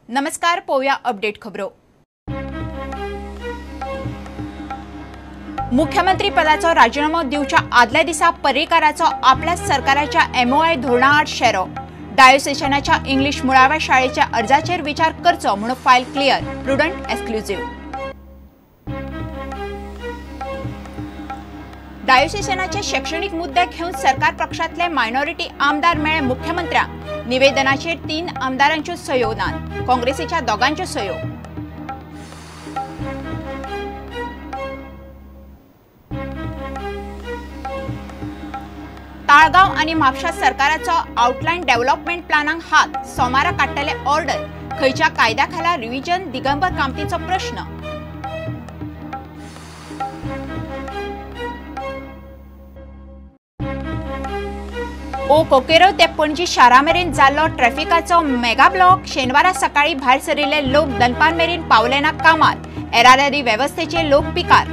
नमस्कार, पोया अपडेट खबरो। मुख्यमंत्री पदाचो राजीनामो दिवच्या आदल्या दिसा पर्रीकाराचो आपल्या सरकाराच्या एमओआय धोरणाआड शेरो। डायोसेशनाच्या इंग्लिश मुळाव्या शाळेच्या अर्जाचेर विचार करचो म्हणून फायल क्लियर, प्रुडंट एक्सक्लुझिव्ह। डायोसेशनाचे शैक्षणिक मुद्दे घेऊन सरकार पक्षातले मायनॉरिटी आमदार मेळे मुख्यमंत्र्यांक। निवेदनाचेर 3 आमदारांच्यो सयो नात, काँग्रेसीच्या दोगांच्यो सयो। ताळगाव आणि म्हापशा सरकाराचो आउटलाइन डेव्हलपमेंट प्लॅनांक हात सोमारा काडटले ऑर्डर। खंयच्या कायद्या खाला रिव्हिजन दिगंबर कामतीचो प्रश्न। कोकेरो ते पणजी शारामेरेन जाल्लो ट्रॅफिकाचो मेगा ब्लॉक। शेनवारा सकाळी भायर सरिल्ले लोक दनपार मेरेन पावले ना कामार। येरादारी वेवस्थेचे लोक पिकार।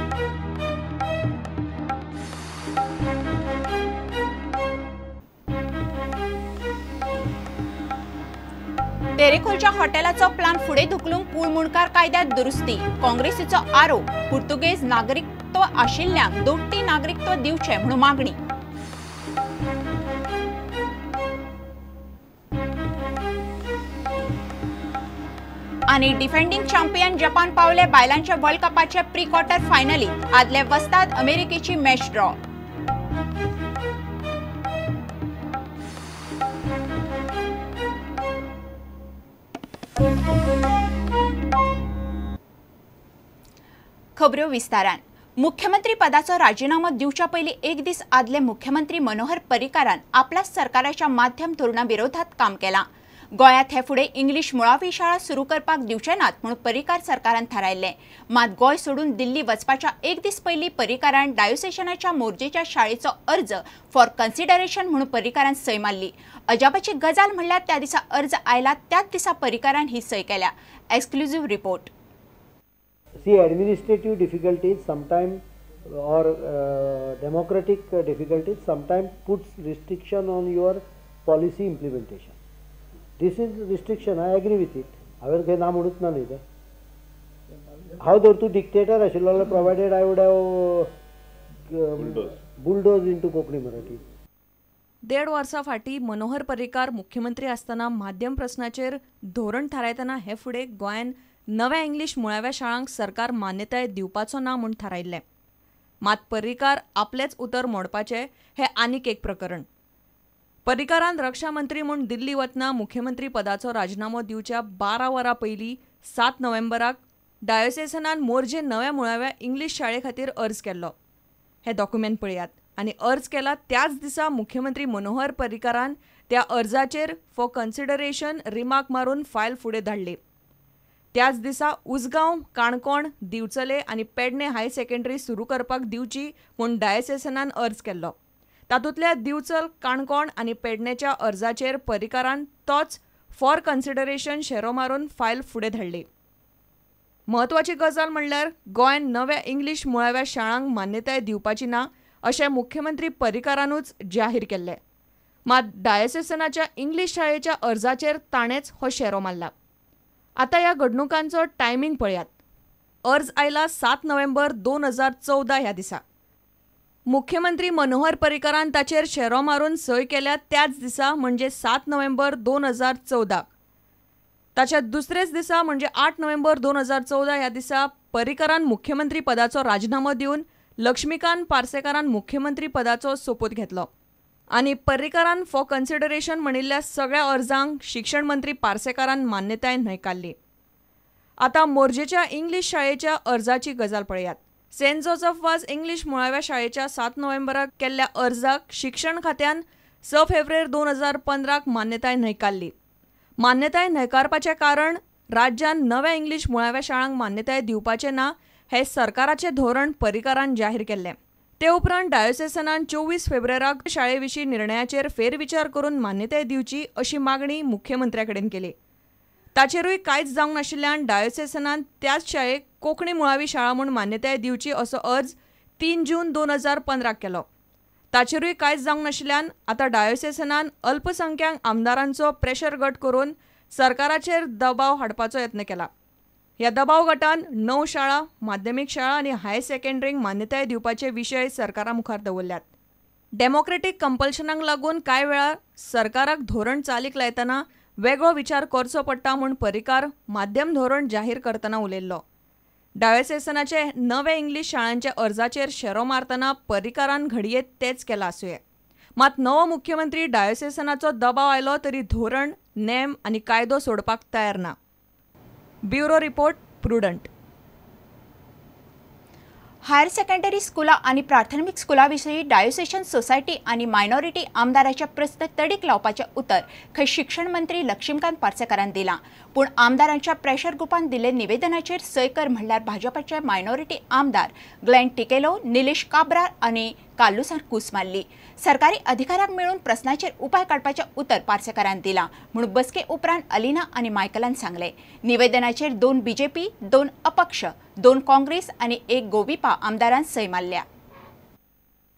तेरेखोलच्या हॉटेलाचो प्लान फुडें धुकलूंक कूळ मुणकार कायद्यात दुरुस्ती। काँग्रेसीचो आरोप, पुर्तुगेज नागरिकत्व आशिल्ल्यांक दोट्टी नागरिकत्व दिवचे म्हणून मागणी। आणि डिफेंडिंग चॅम्पियन जपान पावले बायलांच्या वर्ल्ड कपाचे प्री क्वार्टर फायनली। आदले वस्ताद अमेरिकेची मॅच ड्रॉ। खबरो विस्तारान। मुख्यमंत्री पदाचो राजीनामो दिवच्या पयली एक दीस आदले मुख्यमंत्री मनोहर पर्रीकारान आपल्या सरकाराच्या माध्यम धोरणा विरोधात काम केला। गोयात हे फुडें इंग्लिश मुळावी शाळा सुरू करपाक दिवचे नात म्हणून पर्रीकार सरकारान थारायले। मात गोय सोडून दिल्ली वचपाच्या एक दीस पयली पर्रीकारान डायोसेशनाच्या मोर्जेच्या शाळेचो अर्ज फॉर कन्सिडरेशन म्हणून पर्रीकारान सय मारली। अजापाची गजाल म्हणल्यार त्या दिसा अर्ज आयला त्याच दिसा पर्रीकारान ही सय केल्या। Exclusive report. See, administrative difficulties sometimes or democratic difficulties sometimes puts restriction on your policy implementation. This is restriction, I agree with it. हांवें खंय ना म्हणूच ना न्ही तें। हांव जर तूं डिक्टेटर आशिल्लो जाल्यार provided I would have bulldoze into Konkani Marathi. 1.5 वर्सां फाटीं मनोहर पर्रीकार मुख्यमंत्री आसतना माध्यम प्रश्नाचेर धोरण थारायतना हे फुडें गोंयान नव्या इंग्लिश मुळाव्या शाळांक सरकार मान्यताय दिवपाचो ना म्हूण थारायल्लें। मात पर्रीकार आपलेच उतर मोडपाचे हे आनीक एक प्रकरण। पर्रीकारान रक्षा मंत्री म्हूण दिल्ली वतना मुख्यमंत्री पदाचो राजीनामो दिवच्या 12 वरां पयलीं 7 नोव्हेंबराक डायोसेसनान मोर्जे नव्या मुळाव्या इंग्लिश शाळे खातीर अर्ज केल्लो। हे डॉक्युमेंट पळयात। आनी अर्ज केला त्याच दिसा मुख्यमंत्री मनोहर पर्रीकारान त्या अर्जाचेर फॉर कन्सिडरेशन रिमार्क मारून फायल फुडें धाडली। त्याच दिसा उसगांव, काणकोण, दिवचले आनी पेडणे हाय सेकंडरी सुरू करपाक दिवची म्हूण डायोसेसनान अर्ज केल्लो। तातूंतल्या दिवचल, काणकोण आनी पेडणेच्या अर्जाचेर पर्रीकारान तोच फॉर कन्सिडरेशन शेरो मारून फायल फुडें धाडली। म्हत्वाची गजाल म्हणल्यार गोंयान नव्या इंग्लिश मुळाव्या शाळांक मान्यताय दिवपाची ना अशें मुख्यमंत्री पर्रीकारानूच जाहीर केल्लें। मात डायोसेसनाच्या इंग्लिश शाळेच्या अर्जाचेर ताणेंच हो शेरो मारला। आता ह्या घडणुकांचो टायमिंग पळयात। अर्ज आयला 7 नोव्हेंबर 2014 ह्या दिसा। मुख्यमंत्री मनोहर पर्रीकारान ताचेर शेरो मारून सय केल्या त्याच दिसा म्हणजे 7 नोव्हेंबर 2014। ताच्या दुसरेच दिसा म्हणजे 8 नोव्हेंबर 2014 ह्या दिसा पर्रीकारान मुख्यमंत्री पदाचो राजीनामो दिवन लक्ष्मीकांत पार्सेकारान मुख्यमंत्री पदाचो सोपूत घेतलो। आनी पर्रीकारान फॉर कन्सिडरेशन म्हणिल्ल्या सगळ्या अर्जांक शिक्षण मंत्री पार्सेकारान मान्यताय न्हयकारली। आता मोर्जेच्या इंग्लिश शाळेच्या अर्जाची गजाल पळयात। सेंट जोसेफ वाज इंग्लिश मुळाव्या शाळेच्या 7 नोव्हेंबराक केल्ल्या अर्जाक शिक्षण खात्यान 6 फेब्रुवारी 2015 मान्यताय न्हयकारली। मान्यताय न्हयकारपाचें कारण राज्यान नव्या इंग्लिश मुळाव्या शाळांक मान्यताय दिवपाचें ना हे सरकाराचें धोरण पर्रीकारान जाहीर केल्लें। ते उपरांत डायोसेसनान 24 फेब्रुवाराक शाळेविशीं निर्णयाचेर फेरविचार करून मान्यताय दिवची अशी मागणी मुख्यमंत्र्याकडेन केली। ताचेरूय कांयच जावंक नाशिल्ल्यान डायोसेसनान त्याच शाळेक कोंकणी मुळावी शाळा म्हूण मान्यताय दिवची असो अर्ज 3 जून 2015 केलो। ताचेरूय कांयच जावंक नाशिल्ल्यान आतां डायोसेसनान अल्पसंख्याक आमदारांचो प्रेशर गट करून सरकाराचेर दबाव हाडपाचो यत्न केला. ह्या दबाव गटान 9 शाळा, माध्यमीक शाळा आनी हायर सेकंडरींक मान्यताय दिवपाचे विशय सरकारा मुखार दवरल्यात. डेमोक्रेटीक कंपल्शनाक लागून कांय वेळार सरकाराक धोरण चालीक लायतना वेगळो विचार करचो पडटा म्हूण पर्रीकार माध्यम धोरण जाहीर करतना उलयल्लो. डायोसेसनाचे नवे इंग्लीश शाळांच्या अर्जाचेर शेरो मारतना पर्रीकारान घडये तेच केला आसुये. मात नवो मुख्यमंत्री डायोसेसनाचो दबाव आयलो तरी धोरण, नेम आनी कायदो सोडपाक तयार ना. Bureau report, prudent. Higher secondary स्कुला आणि प्राथमिक स्कुलाविषयी डायोसेशन सोसायटी आणि मायनॉरिटी आमदाराच्या प्रस्न तडीक लावपाचे उतर खंय शिक्षण मंत्री लक्ष्मीकांत पार्सेकारान दिला. पूण आमदारांच्या प्रेशर ग्रुपान दिले निवेदनाचेर सय कर म्हणल्यार भाजपाचे मायनॉरिटी आमदार ग्लेन टिकेलो, निलेश काब्राल आणि काल्लूसान कूस मारली. सरकारी अधिकाऱ्यांक मेळून प्रस्नाचेर उपाय काडपाचे उतर पार्सेकारान दिला म्हणून बसके उपरांत अलिना आणि मायकलान सांगले. निवेदनाचेर 2 बीजेपी, 2 अपक्ष, 2 काँग्रेस आणि 1 गोविपा आमदारान सय मारल्या.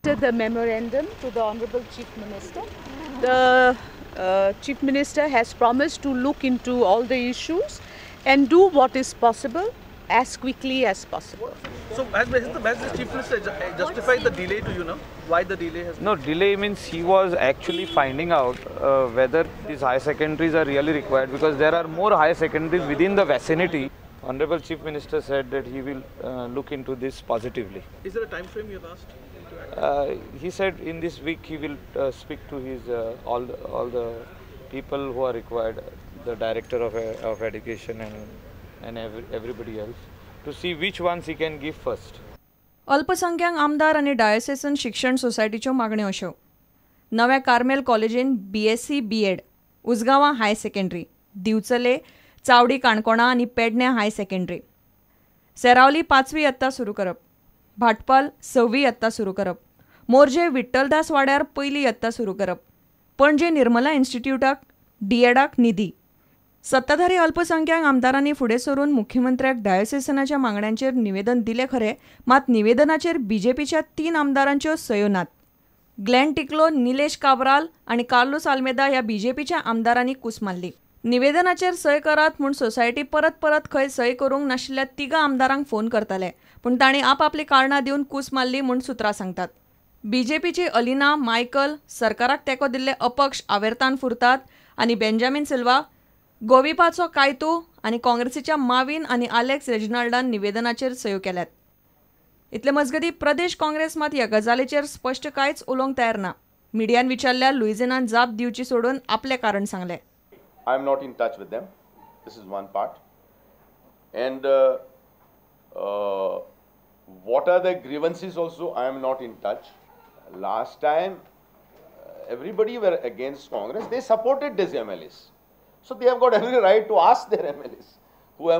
The memorandum to the Honorable Chief Minister. The Chief Minister has promised to look into all the issues and do what is possible as quickly as possible. So has the Chief Minister justified the delay to you know? Why the delay has? No, delay means he was actually finding out whether these higher secondaries are really required, because there are more higher secondaries within the vicinity. Honorable Chief Minister said that he will look into this positively. Is there a time frame you have asked? He said in this week he will speak to his all the people who are required, the director of education and everybody else, to see which ones he can give first. अल्पसंख्याक आमदार आनी diocesan शिक्षण सोसायटीच्यो मागण्यो अश्यो: नव्या Carmel कॉलेजीन BSc B.Ed, उसगांवां हाय secondary, दिवचले, चावडी काणकोणा आनी पेडण्यां हाय सेकंडरी, सेरावली 5वी इयत्ता सुरू करप, भाटपाल 6वी इयत्ता सुरू करप, मोर्जे विठ्ठलदास वाड्यार 1ली इयत्ता सुरू करप, पणजे निर्मला इन्स्टिट्यूटाक D.Edक निधी. सत्ताधारी अल्पसंख्याक आमदारांनी फुडें सरून मुख्यमंत्र्याक डायोसेसनाच्या मागण्यांचेर निवेदन दिले खरे, मात निवेदनाचेर बीजेपीच्या 3 आमदारांच्यो सयो नात. ग्लेन टिकलो, निलेश काब्राल आणि कार्लोस आल्मेदा ह्या बीजेपीच्या आमदारांनी कूस मारली. निवेदनाचेर सय करात म्हूण सोसायटी परत खंय सय करूंक नाशिल्ल्या 3 आमदारांक फोन करताले, पूण तांणी आपआपली कारणां दिवन कूस मारली म्हूण सुत्रां सांगतात. बीजेपीची अलिना, मायकल, सरकाराक तेंको दिल्ले अपक्ष आवेर्तान फुरतात आनी बेंजामिन सिल्वा, गोविपाचो कायतू आनी काँग्रेसीच्या माविन आनी आलेक्स रेजिनाल्डान निवेदनाचेर सयो केल्यात. इतले मजगती प्रदेश काँग्रेस मात ह्या गजालीचेर स्पश्ट कांयच उलोवंक तयार ना. मिडियान विचारल्यार लुइझिनान जाप दिवची सोडून आपले कारण सांगले. I am not in touch with them. This is one part. And what are the grievances also, I am not in touch. Last time, everybody were against Congress. They supported these MLAs. So they have got every right to ask their MLAs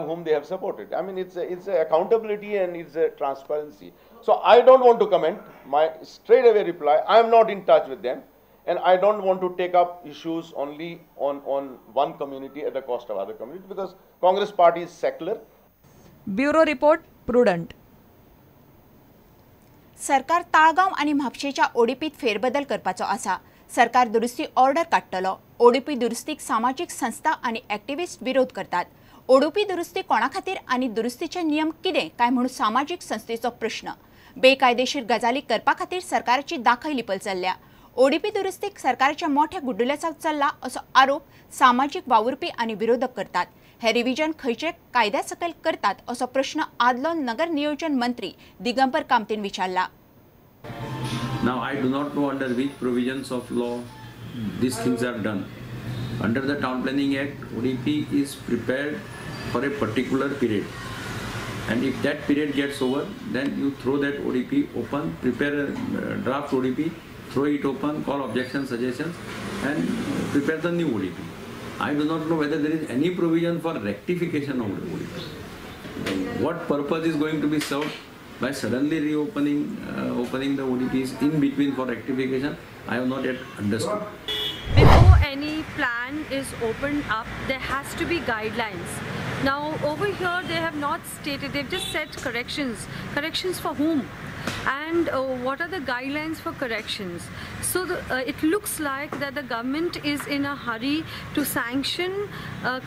whom they have supported. I mean, it's a accountability and it's a transparency. So I don't want to comment. My straight away reply, I am not in touch with them. And I don't want to take up issues only on one community at the cost of other community, because Congress party is secular. Bureau report, prudent. सरकार ताळगांव आणि म्हापशेच्या ओडीपीत फेरबदल करपाचो आसा. सरकार दुरुस्ती order काडटलो. ODP दुरुस्तीक सामाजिक संस्था आणि ॲक्टिव्हिस्ट विरोध करतात. ओडीपी दुरुस्ती कोणा खातीर आनी दुरुस्तीचे नियम कितें काय म्हणून सामाजिक संस्थेचो प्रश्न. बेकायदेशीर गजाली करपा खातीर सरकाराची दाखय लिपल चल्ल्या. ओडीपी दुरुस्तीक सरकारच्या मोठ्या गुड्डुल्याचा चल्ला असो आरोप सामाजिक वावुरपी आणि विरोधक करतात. हे रिव्हिजन खंयचे कायद्या सकयल करतात असो प्रश्न आदलो नगर नियोजन मंत्री दिगंबर कामतीन विचारला. Now I do not know under which provisions of law these things are done. Under the Town Planning Act, ODP is prepared for a particular period, and if that period gets over, then you throw that ODP open, prepare a draft ODP, throw it open, call objections, suggestions, and prepare the new ODP. I do not know whether there is any provision for rectification of the ODP. What purpose is going to be served by suddenly opening the ODPs in between for rectification? I have not yet understood. Before any plan is opened up, there has to be guidelines. Now over here they have not stated, they've just said corrections. Corrections for whom? And what are the guidelines for corrections? So it looks like that the government is in a hurry to sanction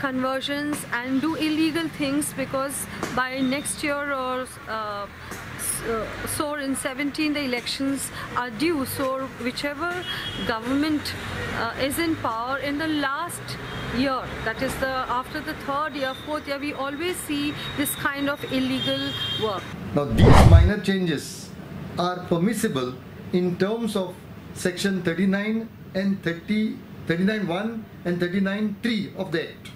conversions and do illegal things, because by next year or so in 17 the elections are due. So whichever government is in power in the last year, that is after the third year, fourth year, we always see this kind of illegal work. Now these minor changes are permissible in terms of section 39 and 39(1) and 39(3) of the Act.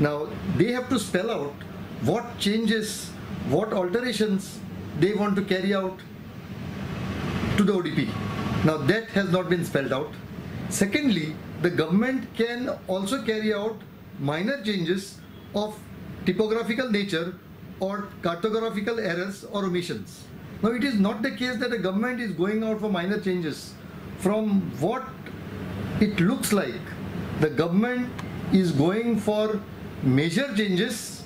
Now they have to spell out what changes, what alterations they want to carry out to the ODP. Now that has not been spelled out. Secondly, the government can also carry out minor changes of typographical nature or cartographical errors or omissions. Now it is not the case that the government is going out for minor changes. From what it looks like, the government is going for major changes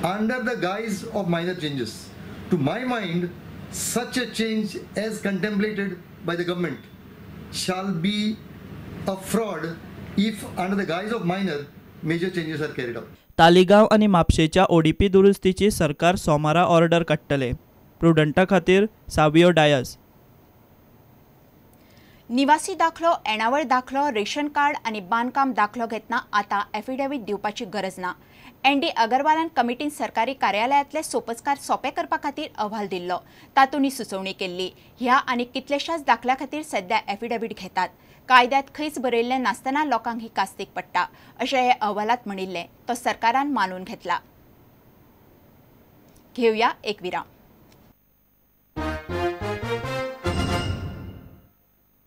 under the guise of minor changes. To my mind, such a change as contemplated by the government shall be a fraud if under the guise of minor, major changes are carried out. Taleigao आणि म्हापशेच्या ODP दुरुस्तीची सरकार सोमारा order काडटले. प्रुडंटा खातीर सावियो डायस. निवासी दाखलो, येणावळ दाखलो, रेशन कार्ड आणि बांदकाम दाखलो घेतना आता एफिडेविट दिवपाची गरज ना. एनडी अगरवालान कमिटीन सरकारी कार्यालयातले सोपस्कार सोपे करपा खातीर अहवाल दिल्लो. तातूंत सुचोवणी केल्ली. ह्या आनी कितलेशाच दाखल्या खातीर सध्या एफिडेविट घेतात. कायद्यात खंयच बरयल्लें नासतना लोकांक ही कास्तीक पडटा अशें हे अहवालात म्हणिल्लें. तो सरकारान मानून घेतला. घेवया एक विराम.